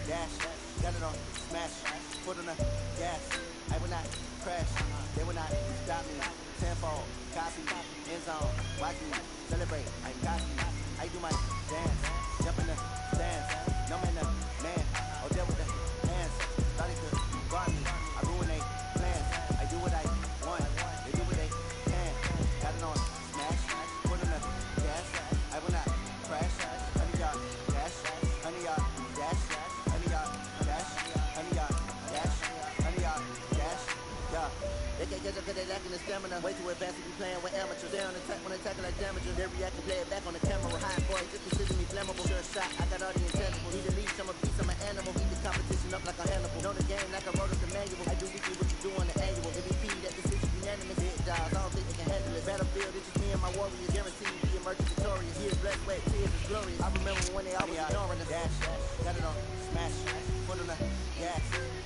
dash, got it on, smash, foot on the gas. I will not crash, they will not stop me. Tenfold, copy, end zone, watch me celebrate. I got you. I do my dance, jump in the stands. No man, the man, oh there with the hands. Starting to guard me, I ruin they plans. I do what I want, they do what they can. Got it on, smash, foot on the gas. I will not crash, 100-yard dash, 100-yard dash, 100-yard dash, 100-yard dash, 100-yard dash, yeah. They can't catch up cause they lacking the stamina. Way too advanced to be playing with amateurs. They on attack when they tackle like damages. They react and play it back on the camera. High boy, just consider me flammable. Sure shot, I got all the intangibles. Need a leash, I'm a beast, I'm an animal. Eat the competition up like a Hannibal. Know the game like I wrote up the manual. I do weekly what you do on the annual. MVP, that decision unanimous. Hit dials, I don't think they can handle it. Battlefield, it's just me and my warriors. Guaranteed we emerge victorious. Years blessed, wet tears is glorious. I remember when they always ignoring us. Dash, got it on, smash, foot on the gas.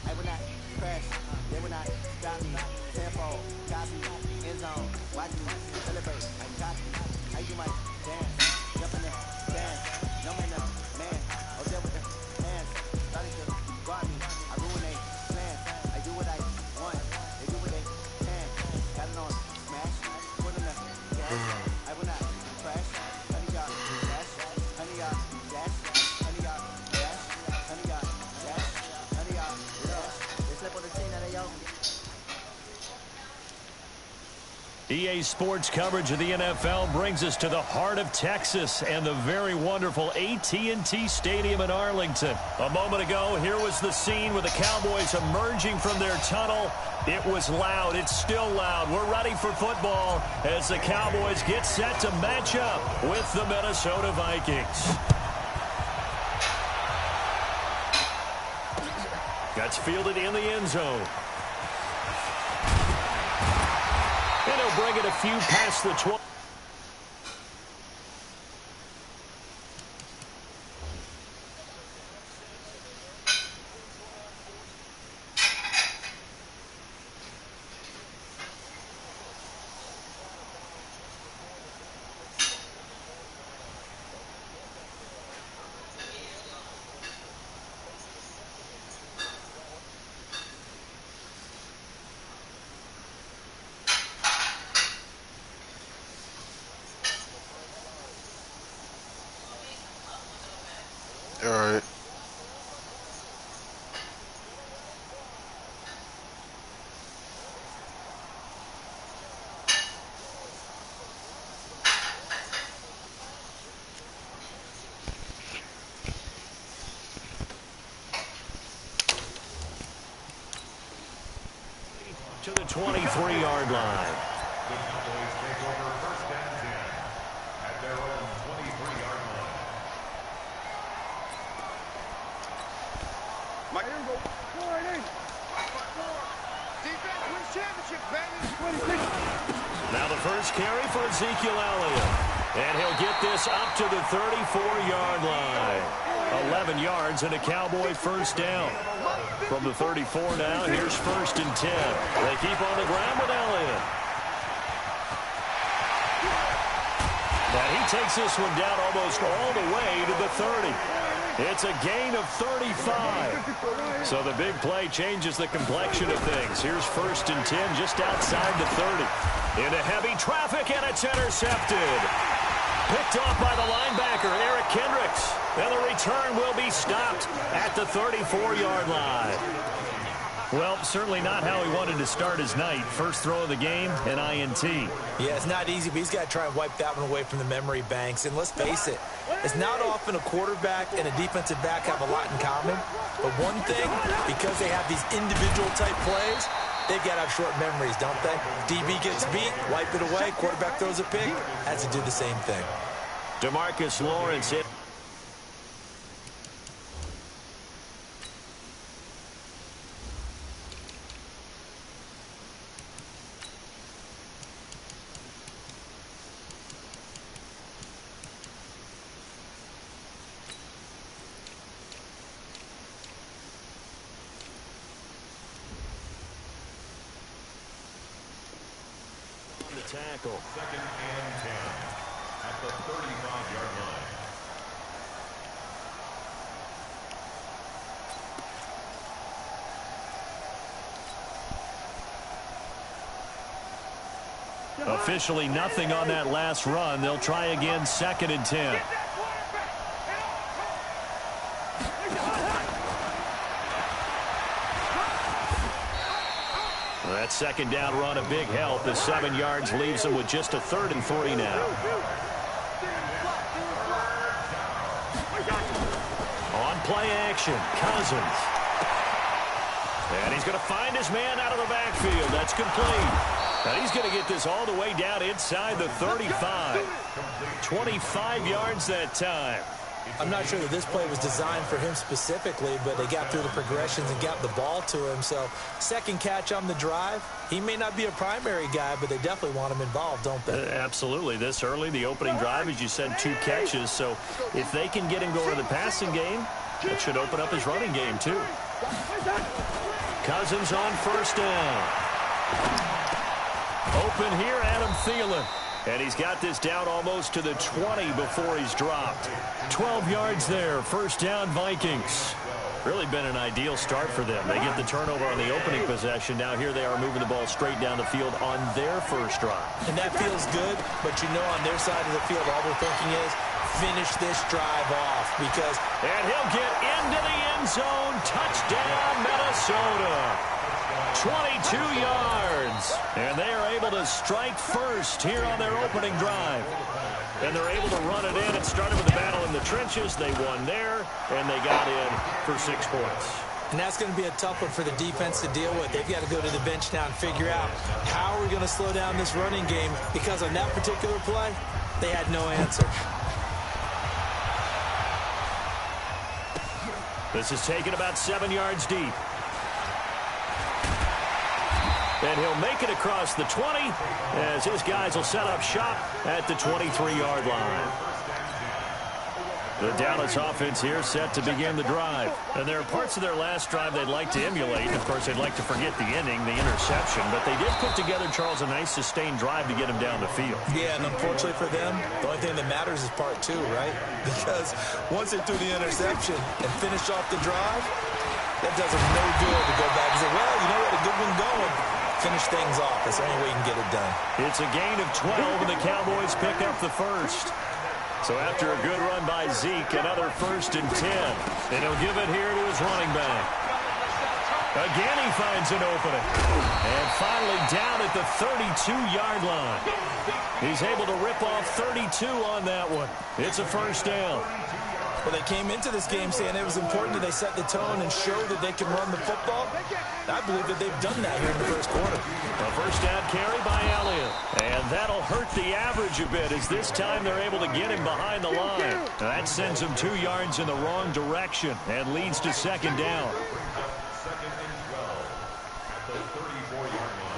I will not crash, they will not stop me. Tenfold, copy, end zone, watch me celebrate. I copy, I do my dance, jump in the stands. No man, the man, oh there with the hands. Starting to guard me, I ruin they plans. I do what I want, they do what they can. Got it on, smash, foot on the gas. I will not crash, 100-yard dash, 100-yard dash, 100-yard dash, 100-yard dash, 100-yard dash. They slip on the team, now they over. EA Sports coverage of the NFL brings us to the heart of Texas and the very wonderful AT&T Stadium in Arlington. A moment ago, here was the scene with the Cowboys emerging from their tunnel. It was loud. It's still loud. We're ready for football as the Cowboys get set to match up with the Minnesota Vikings. That's fielded in the end zone. And he'll bring it a few past the 12. All right. To the 23-yard line. The Cowboys take over first and 10 at their own 23-yard line. Mike, here we go. Defense wins championship, baby. Now the first carry for Ezekiel Elliott. And he'll get this up to the 34-yard line. 11 yards and a Cowboy first down. From the 34 now, here's first and 10. They keep on the ground with Elliott. And he takes this one down almost all the way to the 30. It's a gain of 35. So the big play changes the complexion of things. Here's first and 10 just outside the 30. Into heavy traffic, and it's intercepted. Picked off by the linebacker, Eric Kendricks. And the return will be stopped at the 34-yard line. Well, certainly not how he wanted to start his night. First throw of the game, an INT. Yeah, it's not easy, but he's got to try and wipe that one away from the memory banks. And let's face it, it's not often a quarterback and a defensive back have a lot in common. But one thing, because they have these individual type plays, they've got to have short memories, don't they? DB gets beat, wipe it away, quarterback throws a pick, has to do the same thing. DeMarcus Lawrence hit. Tackle. Second and 10 at the 35-yard line. Officially nothing on that last run. They'll try again, 2nd and 10. That 2nd down run a big help. The 7 yards leaves them with just a 3rd and 3 now. On play action, Cousins. And he's going to find his man out of the backfield. That's complete. And he's going to get this all the way down inside the 35. 25 yards that time. I'm not sure that this play was designed for him specifically, but they got through the progressions and got the ball to him. So, 2nd catch on the drive. He may not be a primary guy, but they definitely want him involved, don't they? Absolutely. This early, the opening drive, as you said, 2 catches. So, if they can get him going to the passing game, that should open up his running game, too. Cousins on 1st down. Open here, Adam Thielen. And he's got this down almost to the 20 before he's dropped. 12 yards there, 1st down Vikings. Really been an ideal start for them. They get the turnover on the opening possession. Now here they are moving the ball straight down the field on their first drive. And that feels good, but you know on their side of the field all they're thinking is finish this drive off because... And he'll get into the end zone. Touchdown, Minnesota. 22 yards. And they are able to strike first here on their opening drive. And they're able to run it in. It started with the battle in the trenches. They won there, and they got in for 6 points. And that's going to be a tough one for the defense to deal with. They've got to go to the bench now and figure out how are we going to slow down this running game, because on that particular play, they had no answer. This is taken about 7 yards deep. And he'll make it across the 20 as his guys will set up shop at the 23-yard line. The Dallas offense here set to begin the drive. And there are parts of their last drive they'd like to emulate. Of course, they'd like to forget the ending, the interception. But they did put together, Charles, a nice sustained drive to get him down the field. Yeah, and unfortunately for them, the only thing that matters is part 2, right? Because once they threw the interception and finished off the drive, that does them no good to go back and say, well, you know what, a good one going. Finish things off. That's the only way you can get it done. It's a gain of 12, and the Cowboys pick up the first. So after a good run by Zeke, another 1st and 10. And he'll give it here to his running back. Again, he finds an opening. And finally down at the 32-yard line. He's able to rip off 32 on that one. It's a 1st down. Well, they came into this game saying it was important that they set the tone and show that they can run the football. I believe that they've done that here in the first quarter. A 1st down carry by Elliott. And that'll hurt the average a bit as this time they're able to get him behind the line. That sends him 2 yards in the wrong direction and leads to 2nd down. 2nd and 12 at the 34-yard line.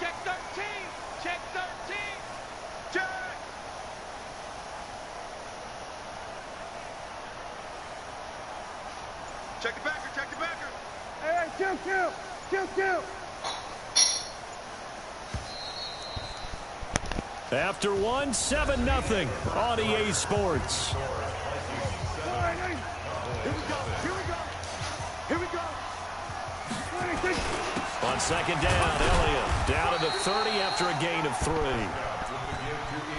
Check 13. Check 13. Check. Check the backer, check the backer. Hey, kill. After one, 7-0 on EA Sports. Here we go. On 2nd down, Elliott down to the 30 after a gain of 3.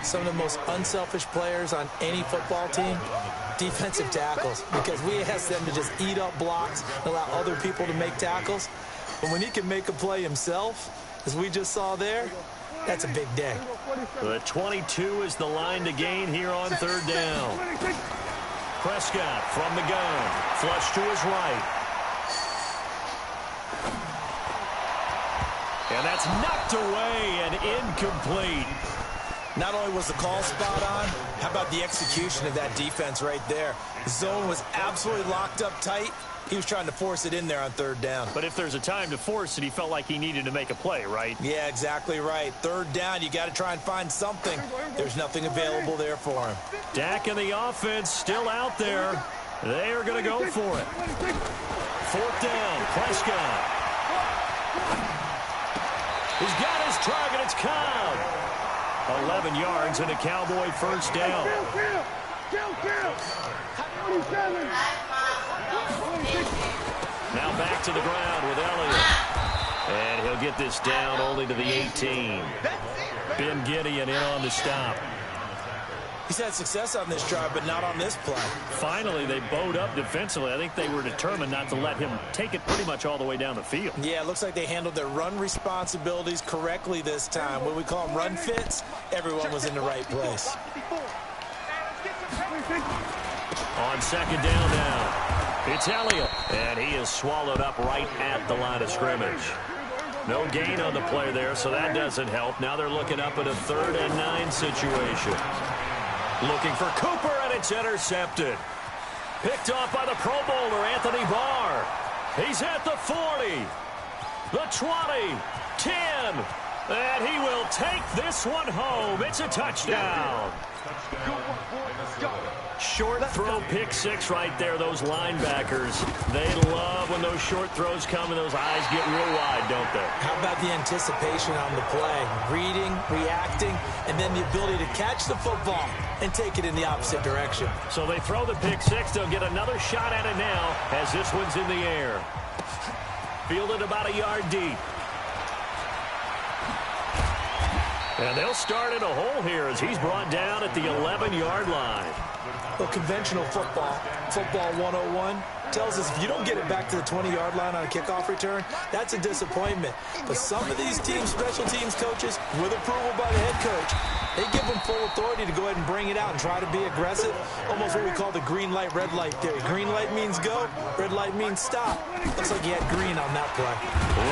Some of the most unselfish players on any football team, defensive tackles, because we ask them to just eat up blocks and allow other people to make tackles. But when he can make a play himself, as we just saw there, that's a big day. The 22 is the line to gain here on 3rd down. Prescott from the gun, flush to his right. And that's knocked away and incomplete. Not only was the call spot on, how about the execution of that defense right there? The zone was absolutely locked up tight. He was trying to force it in there on 3rd down. But if there's a time to force it, he felt like he needed to make a play, right? Yeah, exactly right. 3rd down, you got to try and find something. There's nothing available there for him. Dak and the offense still out there. They are going to go for it. 4th down, Prescott. He's got his target. It's Cobb. 11 yards and a Cowboy 1st down. Now back to the ground with Elliott. And he'll get this down only to the 18. Ben Gideon in on the stop. He's had success on this drive, but not on this play. Finally, they bowed up defensively. I think they were determined not to let him take it pretty much all the way down the field. Yeah, it looks like they handled their run responsibilities correctly this time. When we call them run fits, everyone was in the right place. On second down now, it's Elliott, and he is swallowed up right at the line of scrimmage. No gain on the play there, so that doesn't help. Now they're looking up at a 3rd and 9 situation. Looking for Cooper, and it's intercepted. Picked off by the Pro Bowler, Anthony Barr. He's at the 40, the 20, 10, and he will take this one home. It's a touchdown. Short throw, pick 6 right there. Those linebackers, they love when those short throws come and those eyes get real wide, don't they? How about the anticipation on the play? Reading, reacting, and then the ability to catch the football and take it in the opposite direction. So they throw the pick 6. They'll get another shot at it now as this one's in the air. Fielded about a yard deep. And they'll start in a hole here as he's brought down at the 11-yard line. Well, conventional football 101, tells us if you don't get it back to the 20-yard line on a kickoff return, that's a disappointment. But some of these teams, special teams coaches, with approval by the head coach, they give them full authority to go ahead and bring it out and try to be aggressive, almost what we call the green light, red light theory. Green light means go, red light means stop. Looks like he had green on that play.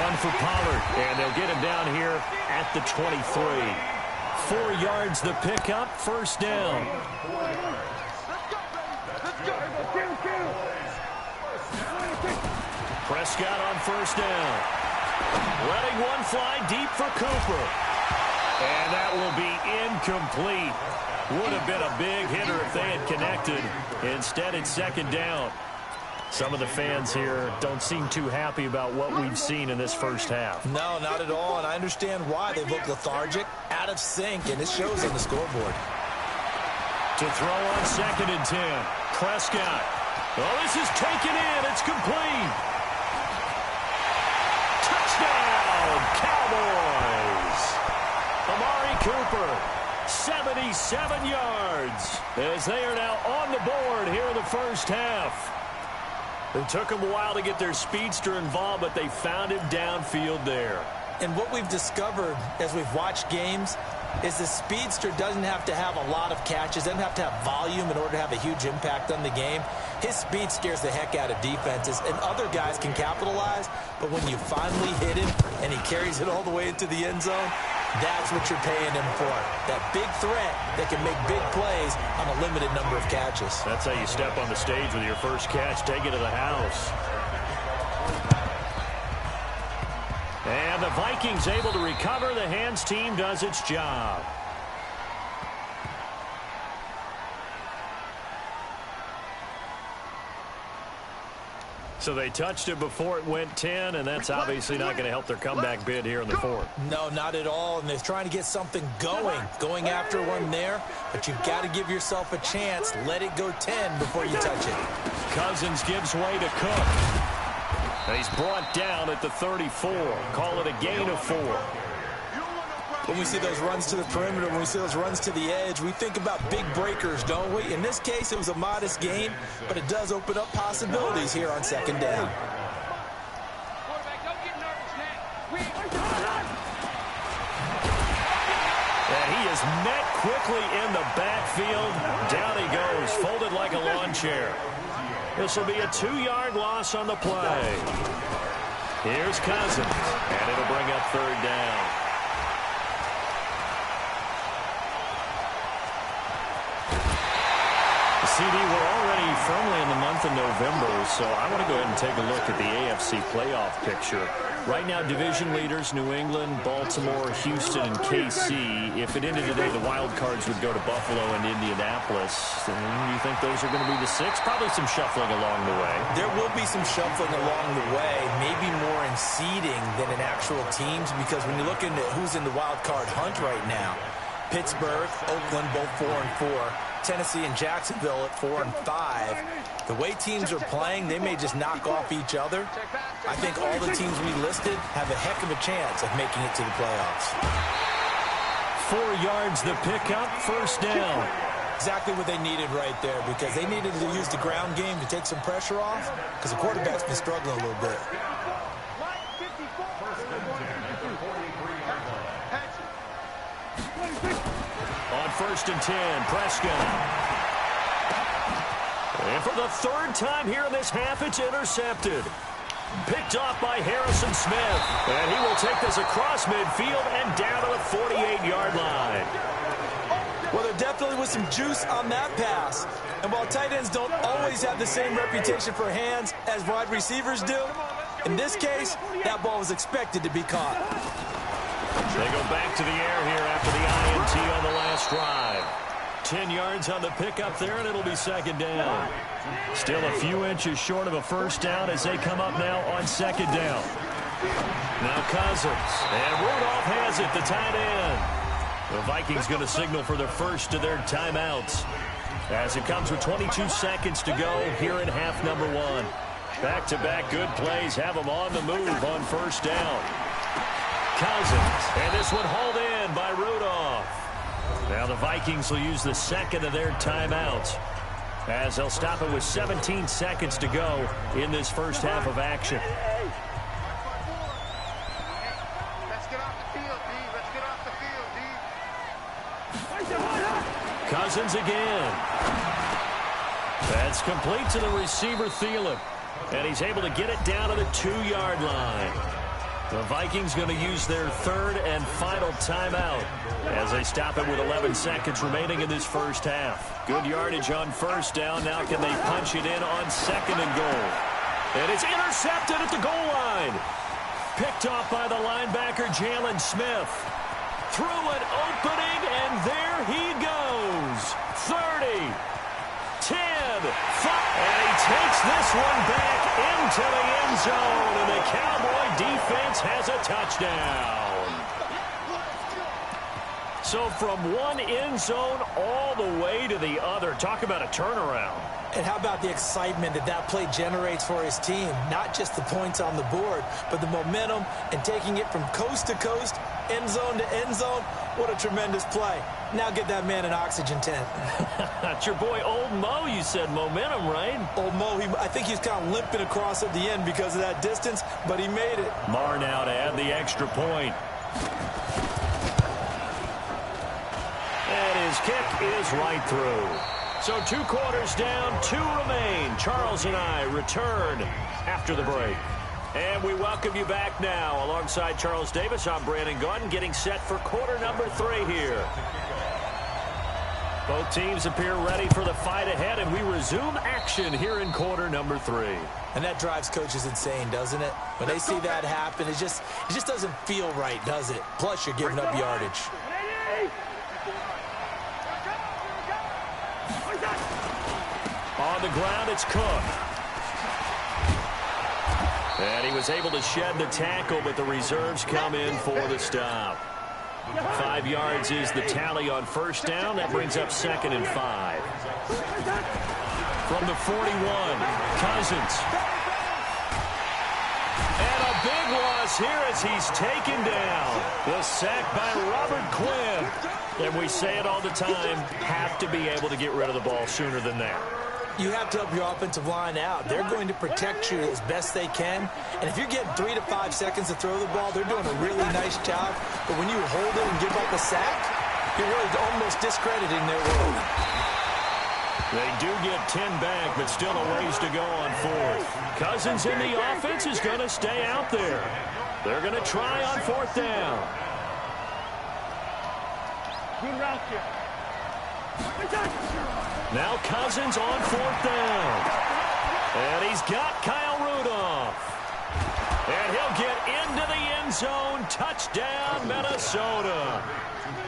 Run for Pollard, and they'll get him down here at the 23. 4 yards the pickup, first down. Prescott on first down. Letting one fly deep for Cooper. And that will be incomplete. Would have been a big hitter if they had connected. Instead, it's second down. Some of the fans here don't seem too happy about what we've seen in this first half. No, not at all, and I understand why. They look lethargic, out of sync, and it shows on the scoreboard. To throw on second and 10. Prescott. Oh, this is taken in. It's complete. Touchdown, Cowboys. Amari Cooper, 77 yards, as they are now on the board here in the first half. It took them a while to get their speedster involved, but they found him downfield there. And what we've discovered as we've watched games is the speedster doesn't have to have a lot of catches, doesn't have to have volume in order to have a huge impact on the game. His speed scares the heck out of defenses, and other guys can capitalize, but when you finally hit him and he carries it all the way into the end zone, that's what you're paying him for. That big threat that can make big plays on a limited number of catches. That's how you step on the stage with your first catch, take it to the house. And the Vikings able to recover. The hands team does its job. So they touched it before it went 10, and that's obviously not going to help their comeback bid here in the fourth. No, not at all, and they're trying to get something going after one there, but you've got to give yourself a chance. Let it go 10 before you touch it. Cousins gives way to Cook. And he's brought down at the 34. Call it a gain of 4. When we see those runs to the perimeter, when we see those runs to the edge, we think about big breakers, don't we? In this case, it was a modest gain, but it does open up possibilities here on second down. And he is met quickly in the backfield. Down he goes, folded like a lawn chair. This will be a 2-yard loss on the play. Here's Cousins, and it'll bring up third down. CD, we're already firmly in the month of November, so I want to go ahead and take a look at the AFC playoff picture. Right now, division leaders, New England, Baltimore, Houston, and KC. If it ended today, the wild cards would go to Buffalo and Indianapolis. And you think those are going to be the 6? Probably some shuffling along the way. There will be some shuffling along the way, maybe more in seeding than in actual teams, because when you look into who's in the wild card hunt right now, Pittsburgh, Oakland, both 4-4. Tennessee and Jacksonville at 4-5. The way teams are playing, they may just knock off each other. I think all the teams we listed have a heck of a chance of making it to the playoffs. 4 yards the pickup, first down. Exactly what they needed right there, because they needed to use the ground game to take some pressure off, because the quarterback's been struggling a little bit. On 1st and 10, Prescott. And for the 3rd time here in this half, it's intercepted. Picked off by Harrison Smith. And he will take this across midfield and down to the 48-yard line. Well, there definitely was some juice on that pass. And while tight ends don't always have the same reputation for hands as wide receivers do, in this case, that ball was expected to be caught. They go back to the air here after the INT on the last drive. 10 yards on the pickup there, and it'll be 2nd down. Still a few inches short of a first down as they come up now on 2nd down. Now Cousins, and Rudolph has it, the tight end. The Vikings going to signal for the first of their timeouts as it comes with 22 seconds to go here in half number 1. Back-to-back good plays have them on the move on first down. Cousins, and this one hauled in by Rudolph. Now the Vikings will use the 2nd of their timeouts as they'll stop it with 17 seconds to go in this first half of action. Let's get off the field, D. Let's get off the field, D. Cousins again. That's complete to the receiver, Thielen. And he's able to get it down to the 2-yard line. The Vikings going to use their 3rd and final timeout as they stop it with 11 seconds remaining in this first half. Good yardage on first down. Now can they punch it in on 2nd and goal? And it's intercepted at the goal line. Picked off by the linebacker, Jalen Smith. Through an opening, and there he goes. 30, 10, 5. And he takes this one back into the end zone, and the Cowboy defense has a touchdown. So from one end zone all the way to the other. Talk about a turnaround. And how about the excitement that that play generates for his team? Not just the points on the board, but the momentum and taking it from coast to coast, end zone to end zone. What a tremendous play. Now get that man an oxygen tent. That's your boy Old Mo. You said momentum, right? Old Mo, I think he's kind of limping across at the end because of that distance, but he made it. Marr now to add the extra point. And his kick is right through. So 2 quarters down, 2 remain. Charles and I return after the break. And we welcome you back now. Alongside Charles Davis, I'm Brandon Gaudin, getting set for quarter number 3 here. Both teams appear ready for the fight ahead, and we resume action here in quarter number 3. And that drives coaches insane, doesn't it? When they see that happen, it just doesn't feel right, does it? Plus, you're giving up yardage. On the ground, it's Cook. And he was able to shed the tackle, but the reserves come in for the stop. 5 yards is the tally on first down. That brings up 2nd and 5. From the 41, Cousins. And a big loss here as he's taken down. The sack by Robert Quinn. And we say it all the time, have to be able to get rid of the ball sooner than that. You have to help your offensive line out. They're going to protect you as best they can. And if you're getting 3 to 5 seconds to throw the ball, they're doing a really nice job. But when you hold it and give up a sack, you're really almost discrediting their work. They do get 10 back, but still a ways to go on 4th. Cousins in the offense is going to stay out there. They're going to try on 4th down. Good route here. Now Cousins on 4th down. And he's got Kyle Rudolph. And he'll get into the end zone. Touchdown, Minnesota.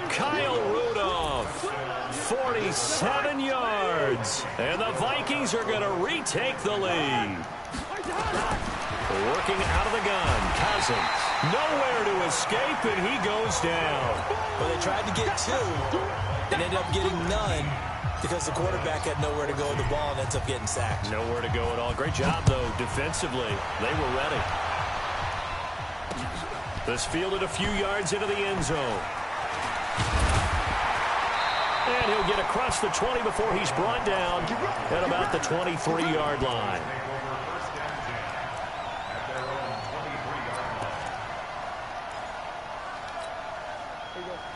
Kyle Rudolph, 47 yards. And the Vikings are going to retake the lead. Working out of the gun, Cousins. Nowhere to escape, and he goes down. Well, they tried to get two and ended up getting none because the quarterback had nowhere to go with the ball and ends up getting sacked. Nowhere to go at all. Great job, though, defensively. They were ready. This fielded a few yards into the end zone. And he'll get across the 20 before he's brought down at about the 23-yard line.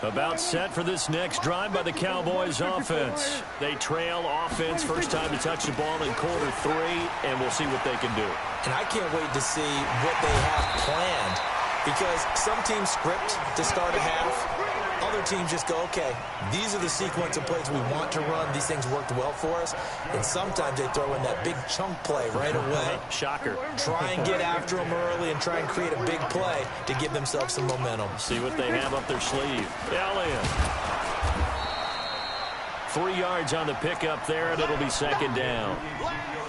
About set for this next drive by the Cowboys offense. They trail offense, first time to touch the ball in quarter 3, and we'll see what they can do. And I can't wait to see what they have planned, because some teams script to start a half. Other teams just go, okay, these are the sequence of plays we want to run. These things worked well for us. And sometimes they throw in that big chunk play right away. Shocker. Try and get after them early and try and create a big play to give themselves some momentum. See what they have up their sleeve. Elliott. 3 yards on the pickup there, and it'll be second down.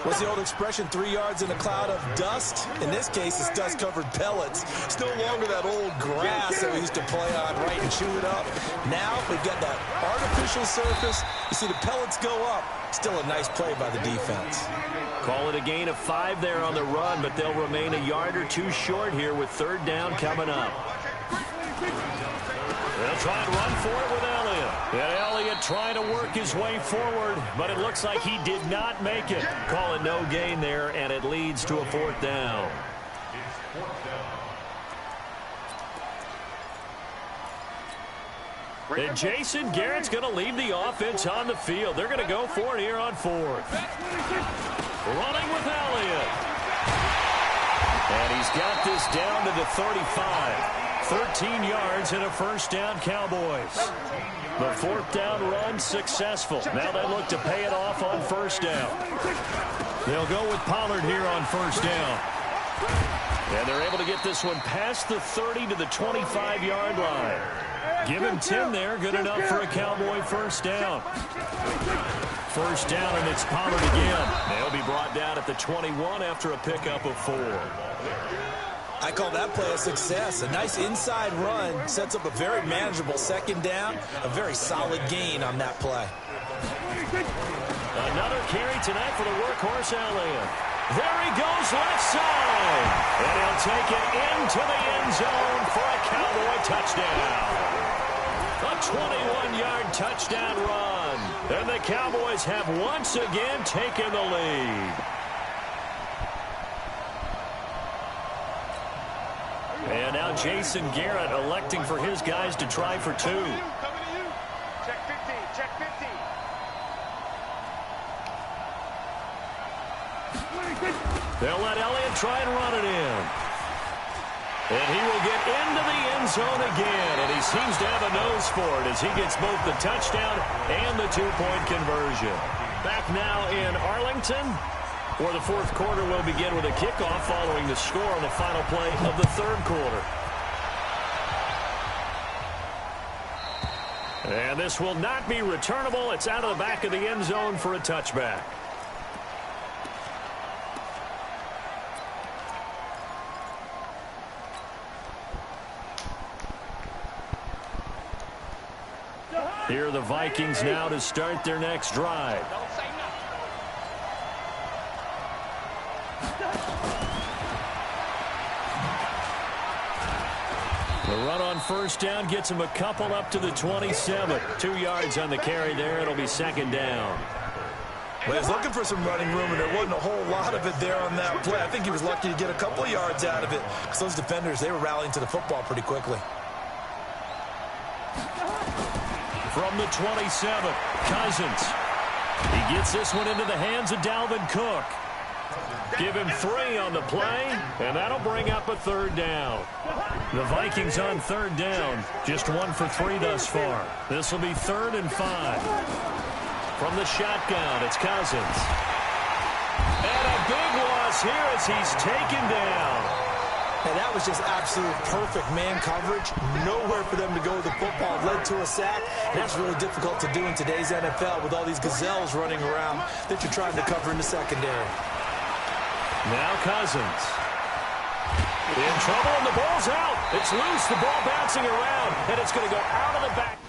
What's the old expression, 3 yards in a cloud of dust? In this case, it's dust-covered pellets. It's no longer that old grass that we used to play on, right, and chew it up. Now we've got that artificial surface. You see the pellets go up. Still a nice play by the defense. Call it a gain of 5 there on the run, but they'll remain a yard or two short here with third down coming up. They'll try and run for it with Elliott. And Elliott trying to work his way forward, but it looks like he did not make it. Call it no gain there, and it leads to a fourth down. And Jason Garrett's going to leave the offense on the field. They're going to go for it here on fourth. Running with Elliott. And he's got this down to the 35. 13 yards and a first down, Cowboys. The fourth down run successful. Now they look to pay it off on first down. They'll go with Pollard here on first down. And they're able to get this one past the 30 to the 25-yard line. Give him 10 there. Good enough for a Cowboy first down. First down, and it's Pollard again. They'll be brought down at the 21 after a pickup of 4. I call that play a success. A nice inside run sets up a very manageable second down. A very solid gain on that play. Another carry tonight for the workhorse Elliott. There he goes left side. And he'll take it into the end zone for a Cowboy touchdown. A 21-yard touchdown run. And the Cowboys have once again taken the lead. And now Jason Garrett electing for his guys to try for 2. Check 15, check 15. They'll let Elliott try and run it in. And he will get into the end zone again. And he seems to have a nose for it as he gets both the touchdown and the two-point conversion. Back now in Arlington, where the fourth quarter will begin with a kickoff following the score on the final play of the third quarter. And this will not be returnable. It's out of the back of the end zone for a touchback. Here are the Vikings now to start their next drive. The run on first down gets him a couple up to the 27. 2 yards on the carry there. It'll be second down. Well, he was looking for some running room, and there wasn't a whole lot of it there on that play. I think he was lucky to get a couple of yards out of it because those defenders, they were rallying to the football pretty quickly. From the 27, Cousins. He gets this one into the hands of Dalvin Cook. Give him 3 on the play, and that'll bring up a third down. The Vikings on third down, just 1 for 3 thus far. This will be 3rd and 5. From the shotgun, it's Cousins. And a big loss here as he's taken down. And that was just absolute perfect man coverage. Nowhere for them to go with the football. Led to a sack. And that's really difficult to do in today's NFL with all these gazelles running around that you're trying to cover in the secondary. Now Cousins. In trouble, and the ball's out. It's loose, the ball bouncing around, and it's going to go out of the back.